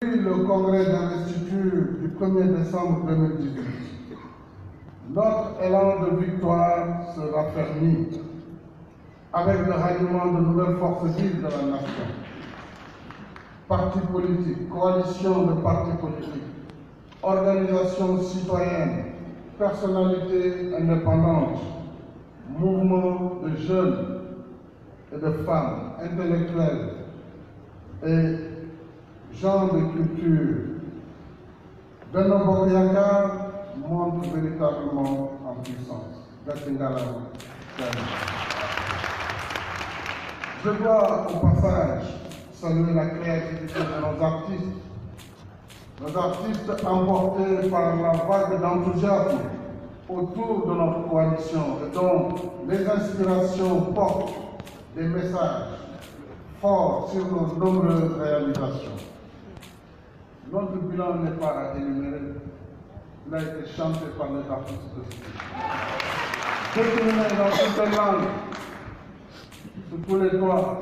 Le congrès d'investiture du 1er décembre 2018, notre élan de victoire se raffermit avec le ralliement de nouvelles forces vives de la nation. Partis politiques, coalitions de partis politiques, organisations citoyennes, personnalités indépendantes, mouvements de jeunes et de femmes, intellectuels et gens de culture, Benno Bokk Yakaar montre véritablement en puissance. Je dois au passage saluer la créativité de nos artistes. Nos artistes emportés par la vague d'enthousiasme autour de notre coalition et dont les inspirations portent des messages forts sur nos nombreuses réalisations. Notre bilan n'est pas à énumérer, il a été chanté par les artistes de ce pays. Décliné dans toutes les langues, sur tous les toits,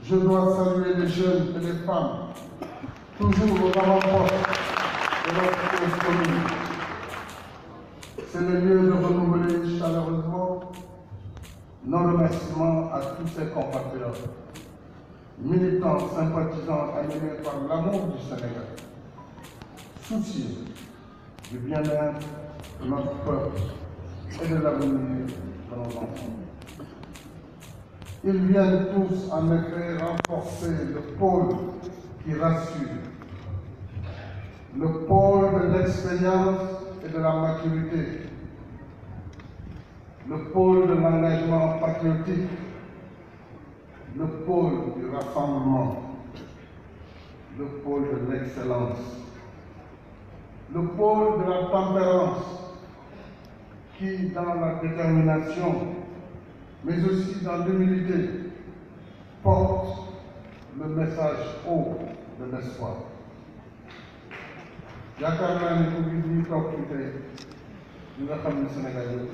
je dois saluer les jeunes et les femmes, toujours aux avant-postes de notre cause commune. C'est le lieu de renouveler chaleureusement nos remerciements à tous ces compatriotes, militants, sympathisants, animés par l'amour du Sénégal, soucieux du bien-être de notre peuple et de l'avenir de nos enfants. Ils viennent tous en effet renforcer le pôle qui rassure, le pôle de l'expérience et de la maturité, le pôle de l'engagement patriotique, le pôle du rassemblement, le pôle de l'excellence, le pôle de la tempérance qui, dans la détermination, mais aussi dans l'humilité, porte le message haut de l'espoir. Yaakaar naa ne ku ngi toog fii tey ñi nga xam ne Sénégal yëpp.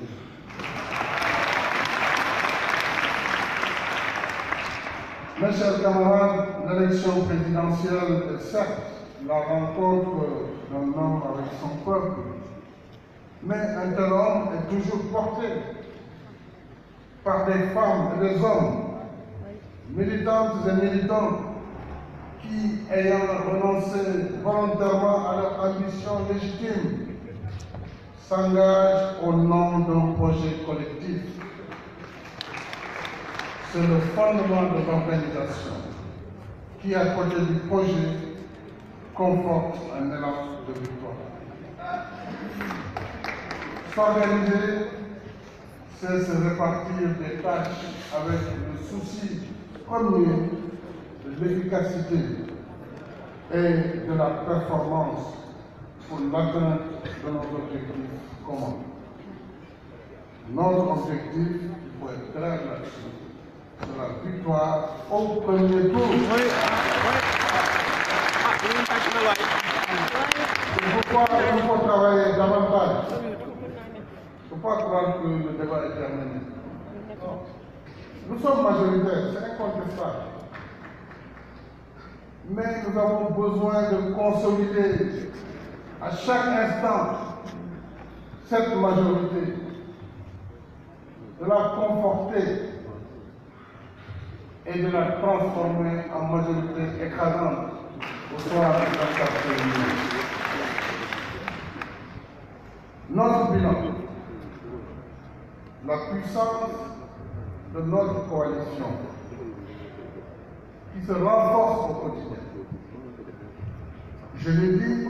Mes chers camarades, l'élection présidentielle est certes la rencontre d'un homme avec son peuple, mais un tel homme est toujours porté par des femmes et des hommes, militantes et militants, qui, ayant renoncé volontairement à leur ambition légitime, s'engagent au nom d'un projet collectif. C'est le fondement de l'organisation qui, à côté du projet, conforte un élan de victoire. S'organiser, c'est se répartir des tâches avec le souci premier de l'efficacité et de la performance pour l'atteinte de nos objectifs communs. Notre objectif, il faut être clair là-dessus, c'est la victoire au premier tour. Oui. Pourquoi il faut travailler davantage? Il ne faut pas croire que le débat est terminé. Nous sommes majoritaires, c'est incontestable. Mais nous avons besoin de consolider à chaque instant cette majorité, de la conforter et de la transformer en majorité écrasante au soir du 24 février. Notre bilan, la puissance de notre coalition qui se renforce au quotidien. Je l'ai dit,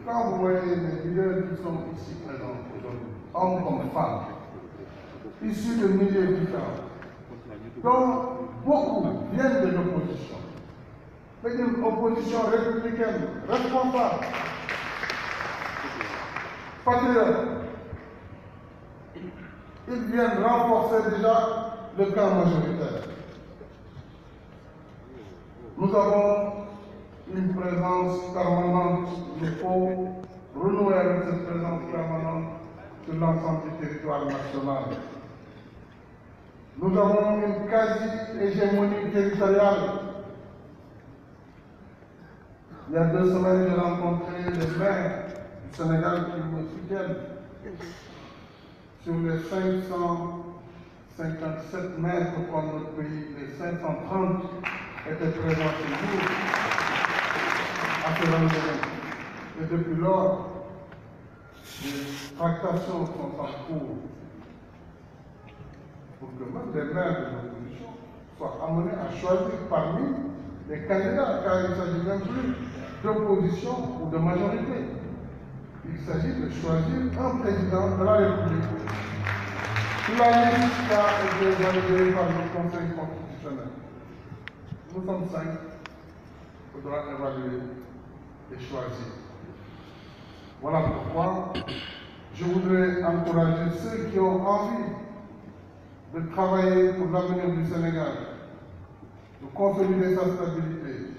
quand vous voyez les leaders qui sont ici présents aujourd'hui, hommes comme femmes, issus de milieux différents, dont beaucoup viennent de l'opposition. C'est une opposition républicaine, responsable, patriote. Ils viennent renforcer déjà le camp majoritaire. Nous avons une présence permanente, il faut renouer avec cette présence permanente sur l'ensemble du territoire national. Nous avons une quasi-hégémonie territoriale Il y a 2 semaines, j'ai rencontré les maires du Sénégal qui me soutiennent. Sur les 557 maires que prend notre pays, les 530 étaient présents chez nous à ce rendez-vous. Et depuis lors, les tractations sont en cours pour que même les maires de l'opposition soient amenés à choisir parmi les candidats, car il ne s'agit même plus d'opposition ou de majorité. Il s'agit de choisir un président de la République. La liste a été validée par le Conseil constitutionnel. Nous sommes 5. Il faudra évaluer et choisir. Voilà pourquoi je voudrais encourager ceux qui ont envie de travailler pour l'avenir du Sénégal, de consolider sa stabilité,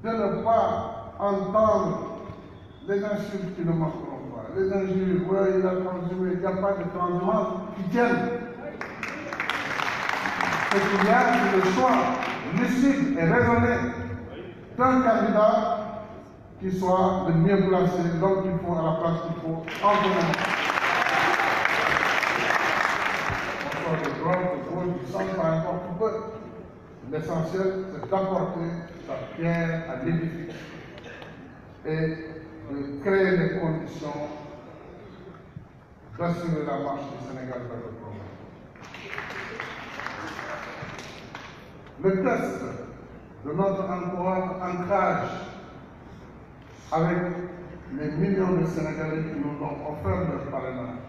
de ne pas entendre les insultes qui ne manqueront pas, les injures, oui, il a transhumé, il n'y a pas de transhumance qui tiennent. Ce qu'il y a, c'est le choix lucide et raisonné d'un candidat qui soit le mieux placé, l'homme qu'il faut à la place qu'il faut, en ce moment. On soit de droite, de gauche, du centre, pas importe où peu. L'essentiel, c'est d'apporter sa pierre à l'édifice et de créer les conditions d'assurer la marche du Sénégal vers le progrès. Le test de notre ancrage avec les millions de Sénégalais qui nous ont offert leur parrainage.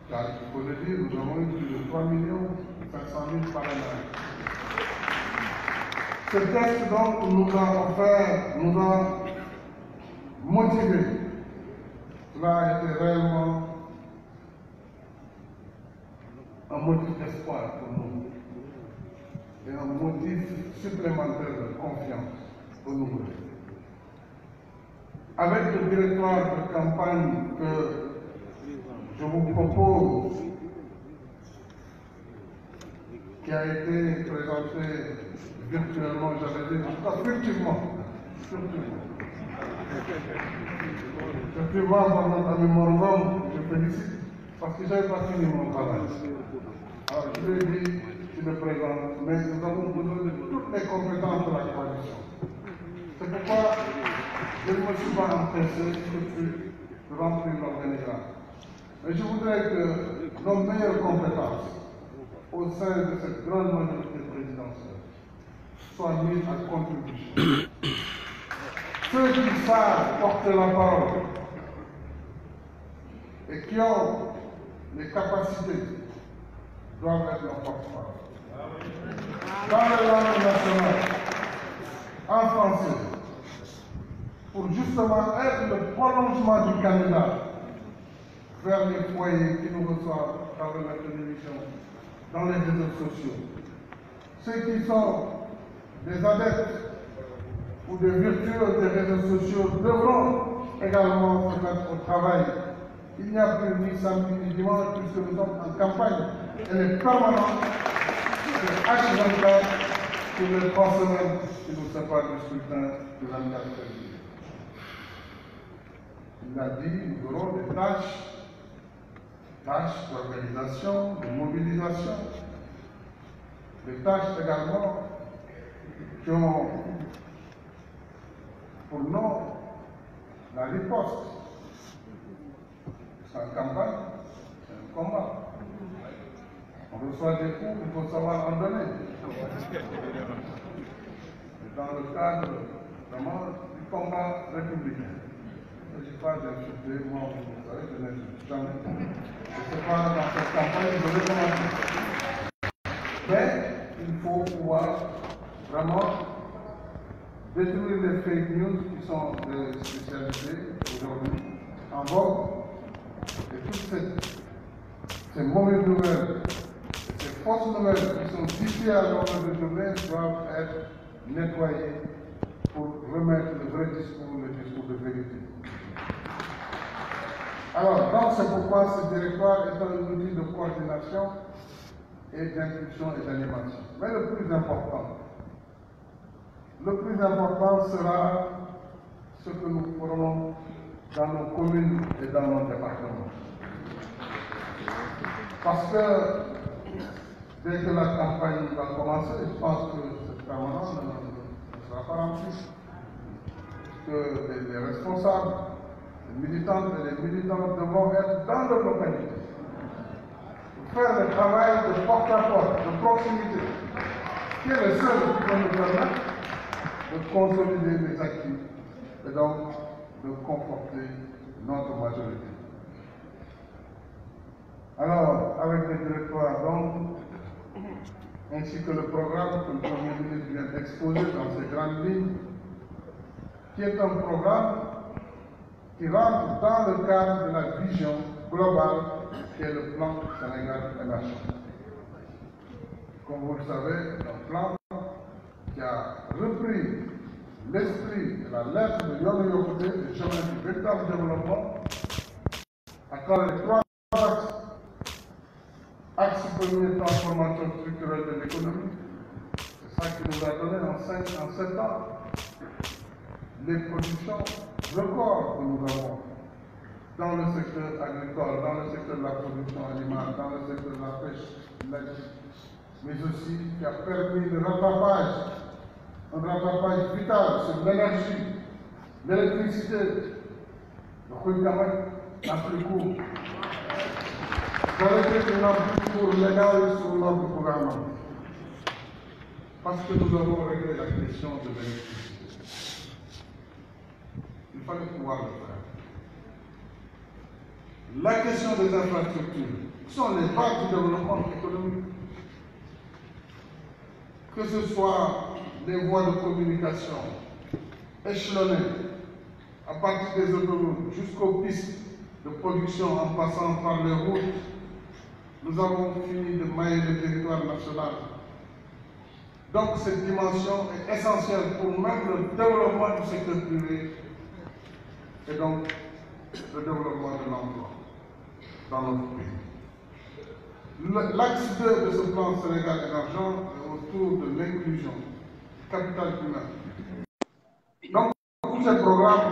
Car il faut le dire, nous avons eu plus de 3 500 000 parrainages. Ce texte donc nous a offert, nous a motivés. Cela a été réellement un motif d'espoir pour nous et un motif supplémentaire de confiance pour nous. Avec le directoire de campagne que je vous propose, qui a été présenté virtuellement, j'avais dit, en tout cas furtivement, par notre ami Morgan, je félicite, parce que je n'avais pas fini mon travail. Alors je lui ai dit, tu le présentes, mais nous avons besoin de toutes les compétences de la coalition. C'est pourquoi je ne me suis pas empressé de remplir l'organigramme. Mais je voudrais que nos meilleures compétences au sein de cette grande majorité présidentielle soient mises à contribution. Ceux qui savent porter la parole et qui ont les capacités doivent être nos porte-parole. Dans les langues nationales, en français, pour justement être le prolongement du candidat vers les foyers qui nous reçoivent dans la télévision, dans les réseaux sociaux. Ceux qui sont des adeptes ou des vertueux des réseaux sociaux devront également se mettre au travail. Il n'y a plus ni samedi ni dimanche puisque nous sommes en campagne. Elle est permanente, c'est H24 sur les 3 semaines qui nous séparent du scrutin du 24 février. Il a dit, nous aurons des tâches d'organisation, de mobilisation, des tâches également qui ont pour nom la riposte. C'est une campagne, c'est un combat. On reçoit des coups, il faut savoir en donner. Dans le cadre vraiment du combat républicain. Il ne s'agit pas d'insulter, moi, vous savez, je n'insulte jamais. Je ne sais pas dans cette campagne, je vais commencer. Mais il faut pouvoir vraiment détruire les fake news qui sont des spécialités aujourd'hui en vogue. Et toutes ces mauvaises nouvelles, ces fausses nouvelles qui sont diffusées à l'ordre de journée doivent être nettoyées pour remettre le vrai discours, le discours de vérité. Alors, donc c'est pourquoi ce directoire est un outil de coordination et d'impulsion et d'animation. Mais le plus important, Le plus important sera ce que nous ferons dans nos communes et dans nos départements. Parce que dès que la campagne va commencer, je pense que cette permanence ne sera pas remplie. Que les responsables, les militantes et les militants devront être dans leur localité. Faire le travail de porte à porte, de proximité, qui est le seul qui peut nous permettre de consolider les acquis et donc de conforter notre majorité. Alors, avec les directoires donc, ainsi que le programme que le Premier ministre vient d'exposer dans ses grandes lignes, qui est un programme qui rentre dans le cadre de la vision globale qui est le plan Sénégal émergent. Comme vous le savez, un plan qui a repris l'esprit et la lettre de Yomi Yokouté, le chemin du véritable développement, à travers les trois axes. Axe premier, transformation structurelle de l'économie. C'est ça qui nous a donné en 7 ans les productions records que nous avons dans le secteur agricole, dans le secteur de la production animale, dans le secteur de la pêche, mais aussi qui a permis le rattrapage, un rattrapage vital sur l'énergie, l'électricité, le Kouïkamek, l'Afrique. J'aurais fait une amplitude légale sur notre programme. Parce que nous avons réglé la question de l'électricité. Il fallait pouvoir le faire. La question des infrastructures sont les bases du développement économique. Que ce soit les voies de communication échelonnées à partir des autoroutes jusqu'aux pistes de production en passant par les routes, nous avons fini de mailler le territoire national. Donc cette dimension est essentielle pour même le développement du secteur privé et donc le développement de l'emploi dans notre pays. L'axe 2 de ce plan Sénégal émergent est autour de l'inclusion, capital humain. Donc tous ces programmes,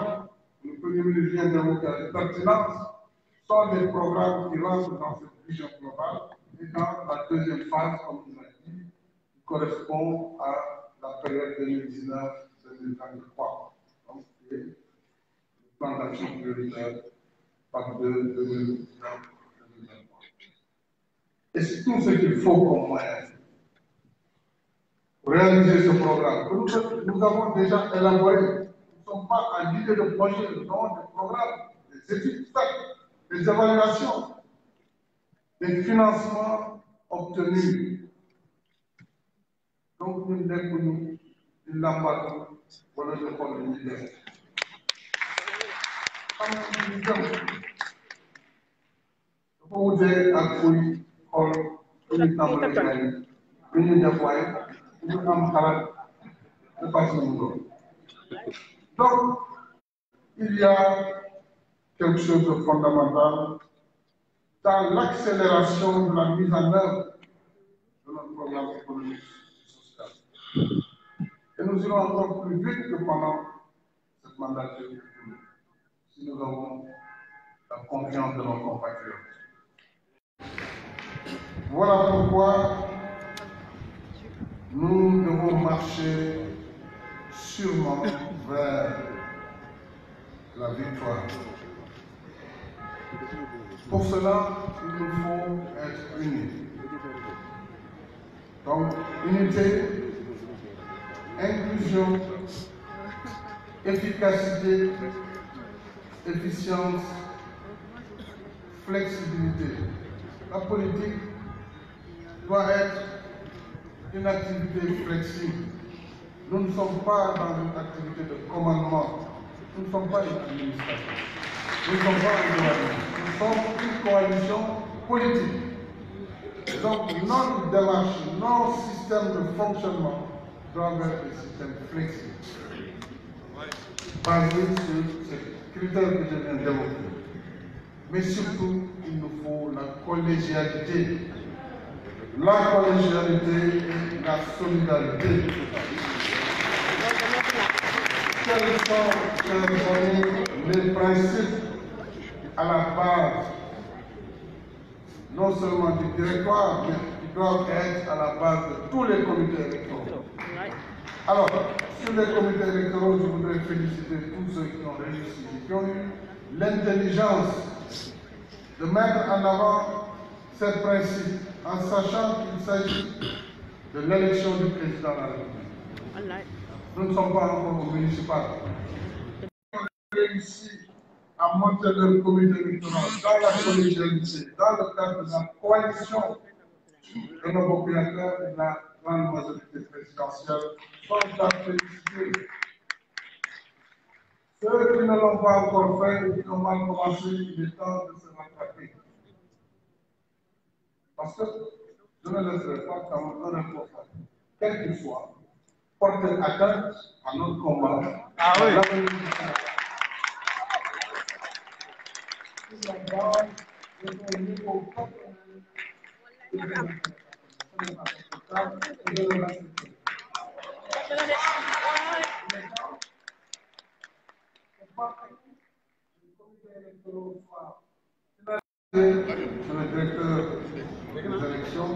le Premier ministre vient d'évoquer avec pertinence, sont des programmes qui rentrent dans cette vision globale et dans la deuxième phase, comme vous l'avez dit, qui correspond à la période 2019-2023. Donc, c'est le plan d'action prioritaire par 2019-2023. Et c'est tout ce qu'il faut comme moyen pour réaliser ce programme que nous avons déjà élaboré. Nous ne sommes pas à l'idée de projet, nous avons des programmes, des études faites, des évaluations, des financements obtenus. Donc, nous n'avons pas voilà le problème de l'idée. Pour vous dire à Koui, nous avons donc, il y a quelque chose de fondamental dans l'accélération de la mise en œuvre de notre programme économique et social. Et nous irons encore plus vite que pendant cette mandature si nous avons la confiance de nos compatriotes. Voilà pourquoi nous devons marcher sûrement vers la victoire. Pour cela, il nous faut être unis. Donc, unité, inclusion, efficacité, efficience, flexibilité. La politique doit être une activité flexible. Nous ne sommes pas dans une activité de commandement. Nous ne sommes pas une administration. Nous ne sommes pas un gouvernement. Nous sommes une coalition politique. Et donc, notre démarche, notre système de fonctionnement doit être un système flexible, basé sur ces critères que je viens d'évoquer. Mais surtout, il nous faut la collégialité. La collégialité et la solidarité. Quels sont, chers amis, les principes à la base, non seulement du directoire, mais qui doivent être à la base de tous les comités électoraux? Alors, sur les comités électoraux, je voudrais féliciter tous ceux qui ont réussi, qui ont eu l'intelligence de mettre en avant ces principes en sachant qu'il s'agit de l'élection du président de la République. Nous ne sommes pas encore au municipal. Nous avons réussi à monter le comité électoral dans la collégialité, dans le cadre de la coalition de nos propriétaires et de la grande majorité présidentielle, sont à féliciter. Ceux qui ne l'ont pas encore fait et qui ont mal commencé, il est temps de se rattraper. Parce que je ne laisserai pas qu'un responsable, quel qu'il soit, porter atteinte à notre combat. Ah oui. Sur le directeur des élections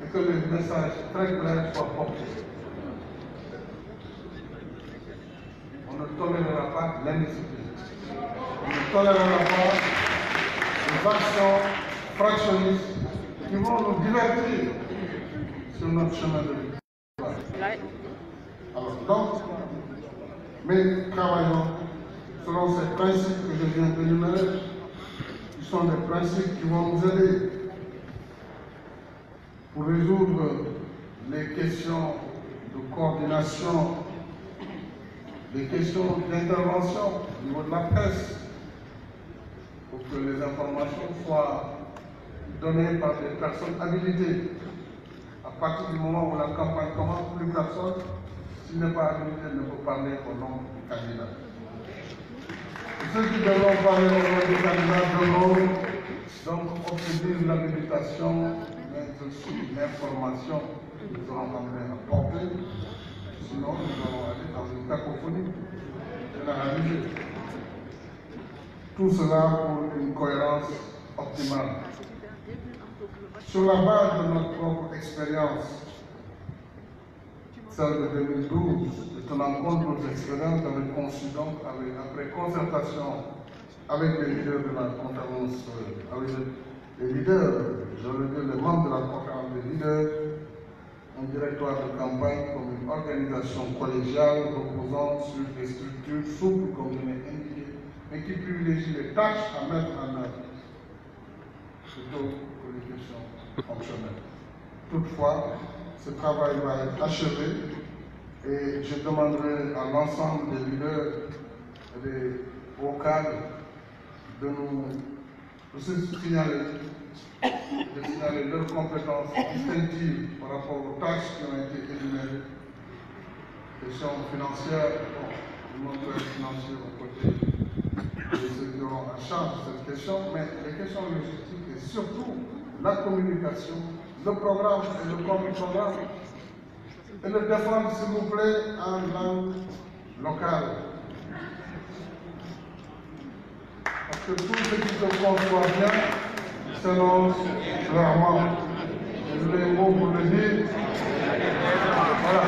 et que le message très clair soit porté. On ne tolérera pas l'indiscipline. On ne tolérera pas les actions fractionnistes qui vont nous divertir sur notre chemin de vie. Alors donc, mais travaillons selon ces principes que je viens d'énumérer, qui sont des principes qui vont nous aider pour résoudre les questions de coordination, les questions d'intervention au niveau de la presse, pour que les informations soient données par des personnes habilitées. À partir du moment où la campagne commence, plus personne, s'il n'est pas habilité, ne peut parler au nom du candidat. Et ceux qui devront parler au nom du candidat devront donc obtenir l'habilitation, mais aussi l'information que nous serons amenés à porter. Sinon, nous allons aller dans une cacophonie généralisée. Tout cela pour une cohérence optimale. Sur la base de notre propre expérience, celle de 2012, et tenant compte de nos expériences, avait conçu donc, après concertation avec les leaders de la conférence, avec les leaders, je veux dire les membres de la conférence des leaders, un directoire de campagne comme une organisation collégiale reposant sur des structures souples, comme je l'ai indiqué, mais qui privilégie les tâches à mettre en œuvre, plutôt que les questions fonctionnelles. Toutefois, ce travail va être achevé et je demanderai à l'ensemble des leaders et des hauts cadres de se signaler leurs compétences distinctives par rapport aux tâches qui ont été énumérées. Questions financières, le monteur financier aux côtés de ceux qui auront en charge cette question, mais les questions logistiques et surtout la communication, le programme et le contre-programme, et le défendre, s'il vous plaît, en langue locale. Parce que tout ce qui se conçoit bien s'énonce clairement. Je les mots pour le dire. Voilà.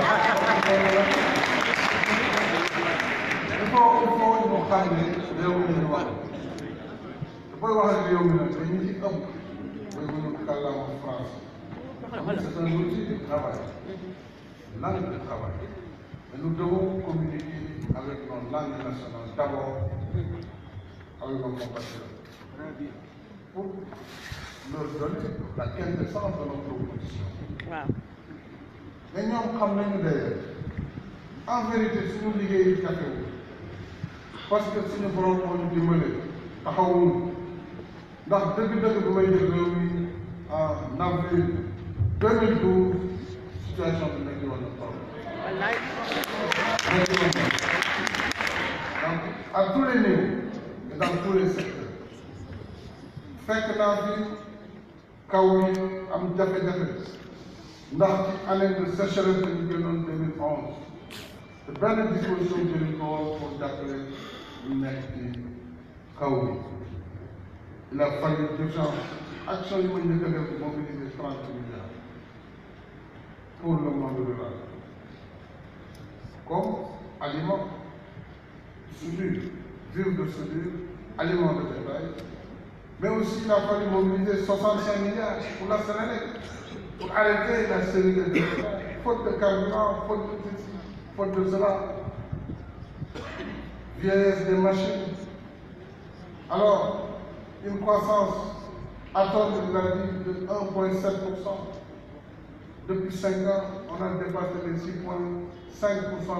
Il faut nous ramener les mots. Je peux voir les mots, mais il dit hop. C'est un outil de travail, langue de travail. Et nous devons communiquer avec notre langue nationale d'abord, avec nos compatriotes, pour leur donner la quintessence de notre proposition. Mais nous savons d'ailleurs, en vérité, si nous liguons du café, parce que si nous voulons nous diminuer, ndax dëgg-dëgg bu may jël réew mi en avril 2012 situation bi nekk woon na problème. Donc à tous les niveaux et dans tous les secteurs fekk naa fi kaw yi am jafe-jafe ndax ci année de sécheresse bi ñu génnoon 2011 te benn disposition jëriñ ko woon pour jàppale ñu nekk ci kaw bi. Il a fallu d'urgence action yi ma njëkk a def mobiliser 30 milliards pour le monde rural comme aliment soudure, vivre de soudure, aliments de bétail, mais aussi il a fallu mobiliser 65 milliards pour la Sénélec, pour arrêter la série de décès, faute de carburant, faute de ceci, faute de cela, vieillesse des machines. Alors, une croissance attendue, il a dit, de 1,7%. Depuis 5 ans, on a dépassé les 6,5%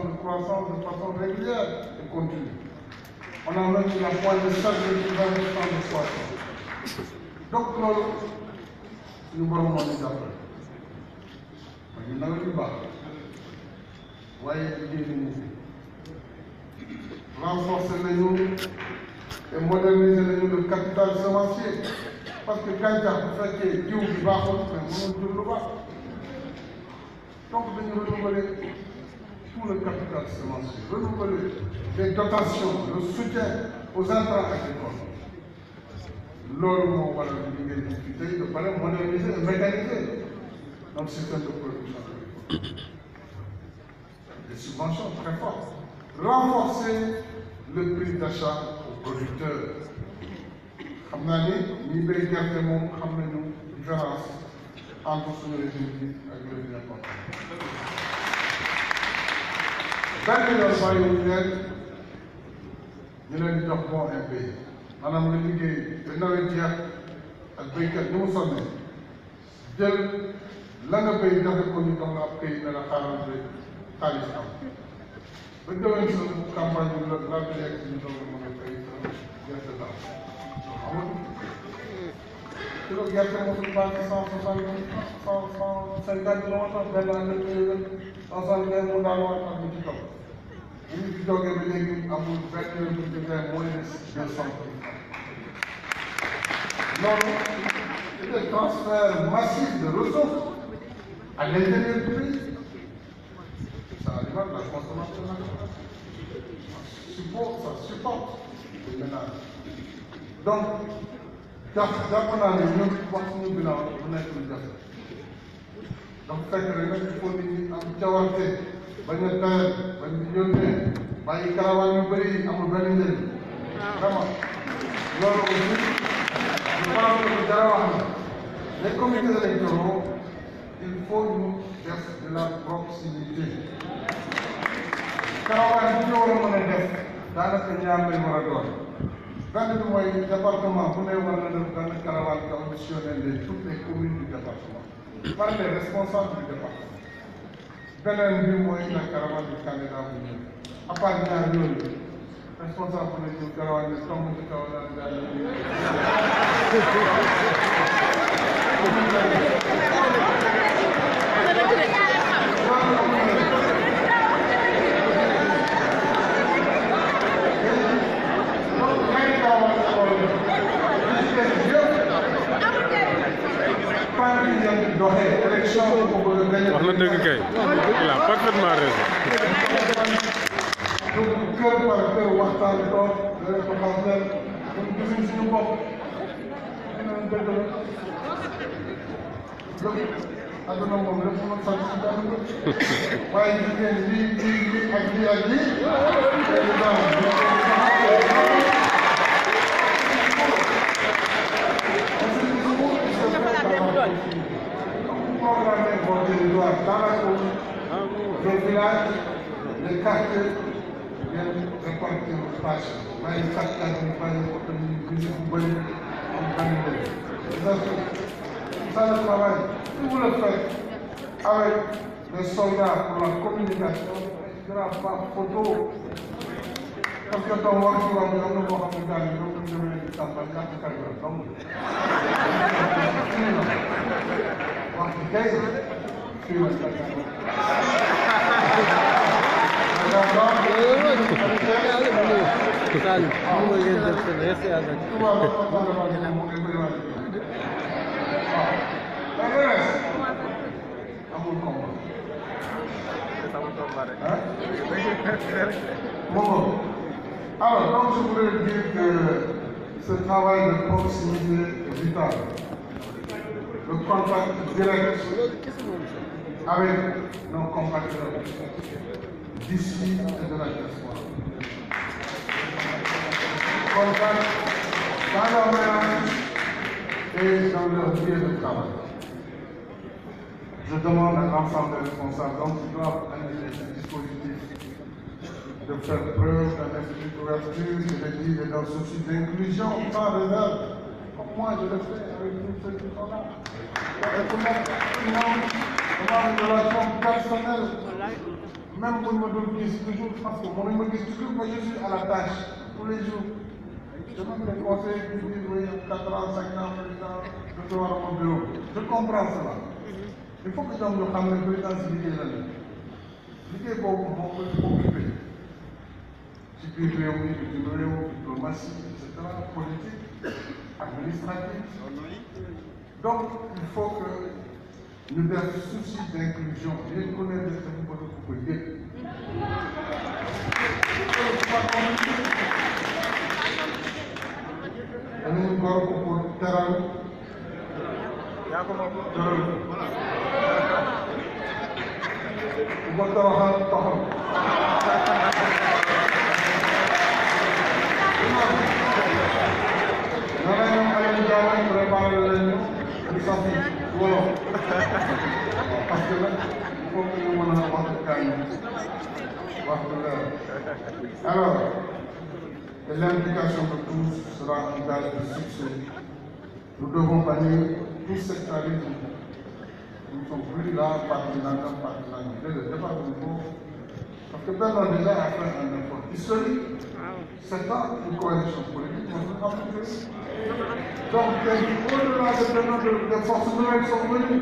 de croissance de façon régulière et continue. On a même eu la pointe de 7,20% de croissance. Donc, nous voulons les appeler. Nous n'avons pas. Voyez, renforcer les nous et moderniser le capital semencier. Parce que quand il fait que Dieu va nous va. Donc, nous renouveler tout le capital semencier, renouveler les dotations, le soutien aux intrants agricoles. L'homme va discuter de moderniser et mécaniser notre système de production agricole. Des subventions très fortes. Renforcer le prix d'achat aux producteurs. Xam naa ni ñi béy gerte moom xam nañu différence entre suñu régime bi ak le régime importé. benn yoon bàyyiwuñu ñu leen di jox bon impayé maanaam nga liggéey ba nawet jeex ak béykat ni mu sonne jël la nga béy joxe ko ñu jox la ab këyit ne la xaalis am ba déwén sa campagne bi la yegg si ñu doog a mën a fay sa gerte daaw amul kilo gerte mosul passé 150 kilomètres benn année bi 175 mu daal war a ci kaw bu ñu fi jógee ba léegi amul benn yoon bu ñu defee moins de 200 loolu c'est des transferts massifs de ressources à l'intérieur du pays. Ça alimente la consommation nationale. Ça supporte les ménages. Donc, jàpp naa ne ñun wax suñu bilan bu nekk lu jafe. donc fekk rek nag il faut nit ñi am cawarte bañ a tayal bañ di yónnee bàyyi karawaan yu bëri yi amul benn njëriñ. vraiment loolu aussi je pense que lu dara wax na les comités électoraux il faut ñu def de la proximité. karawaan bi ñu war a mën a def daanaka ñaar lay war a doon. benn bi mooy département bu ne war na def benn caravane qui auditionne toutes les communes du département par les responsables du département. beneen bi mooy la caravane du candidat bu ñëw à part ñaar yooyu responsable bu ne ñëw caravane bi tomb ci kaw naan daal wax na dëgg kay il a parfaitement raison. donc kër par kër waxtaan toog dana ko xam ne ñun gisuñ suñu bopp dinañ dëgg la donc àdduna moom lépp mën sant si benn waaye gis ngeen lii ak lii ak lii le village, les quartiers viennent répartir le patch. Mais les quartiers ne sont pas ça le travail. Si vous le faites avec les soldats pour la communication, il n'y aura pas photo. Parce que ton work tu vas me donner mon africain, je vais me donner du campagne, je vais me amul combat Bon. Alors, donc je voulais dire que ce travail de proximité est vital. Le contact direct avec nos compatriotes d'ici et de la diaspora. Contact dans leur ménage et dans leur lieu de travail. Je demande à l'ensemble des responsables donc qui doivent animer ce dispositif de faire preuve d'un esprit d'ouverture, je l'ai dit, et d'un souci d'inclusion, pas de réserve. Comme moi, je le fais avec tous ceux qui sont là. Et comment une relation personnelle, même pour me donner toujours, parce que moi, je me dis toujours que je suis à la tâche, tous les jours. Je même les conseils qui disent, oui, 4 ans, 5 ans, 10 ans, je dois à mon bureau. Je comprends cela. Il faut que nous sachions que le président c'est l'idée beaucoup occupé. Si tu veux diplomatie, etc., politique, administrative. Donc, il faut que nous ayons souci d'inclusion. Je connais des gens qui peuvent aider. Nous avons pour terrain. Alors, l'implication de tous sera un gage de succès. Nous devons bannir tout sectarisme. Nous ne sommes plus là, partisan, le départ du niveau. Parce que Bernard déjà a fait un effort historique. C'est pas une coalition politique, mais nous avons fait. Donc, au-delà des forces nouvelles qui sont venues.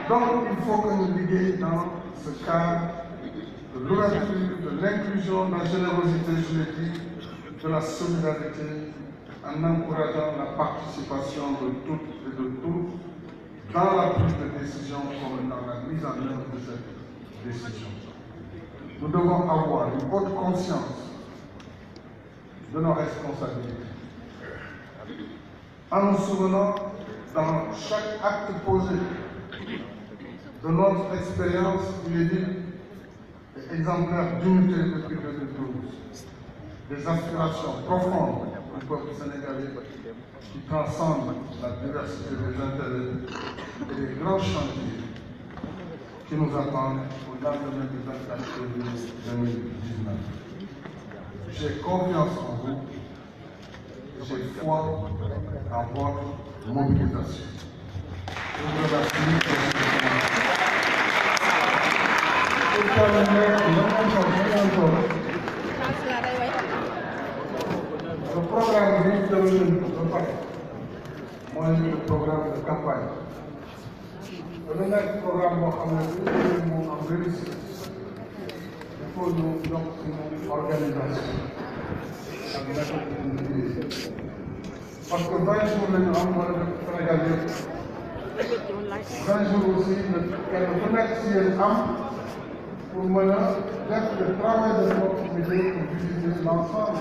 Donc, il faut que nous liguions dans ce cadre de l'ouverture, de l'inclusion, de la générosité, je l'ai dit, de la solidarité, en encourageant la participation de toutes et de tous dans la prise de décision comme dans la mise en œuvre de cette décision. Nous devons avoir une haute conscience de nos responsabilités. En nous souvenant dans chaque acte posé de notre expérience inédite et exemplaire d'unité depuis 2012, des aspirations profondes du peuple sénégalais qui transcendent la diversité des intérêts et des grands chantiers qui nous attendent au lendemain du 24 février 2019. J'ai confiance en vous, j'ai foi en votre mobilisation. Je vous remercie. Le programme le programme de campagne. Le programme en réussite. Il faut nous une organisation. Parce que 20 jours, nous avons le Sénégal. 20 jours aussi, le connexion pour mener le travail de proximité pour utiliser l'ensemble.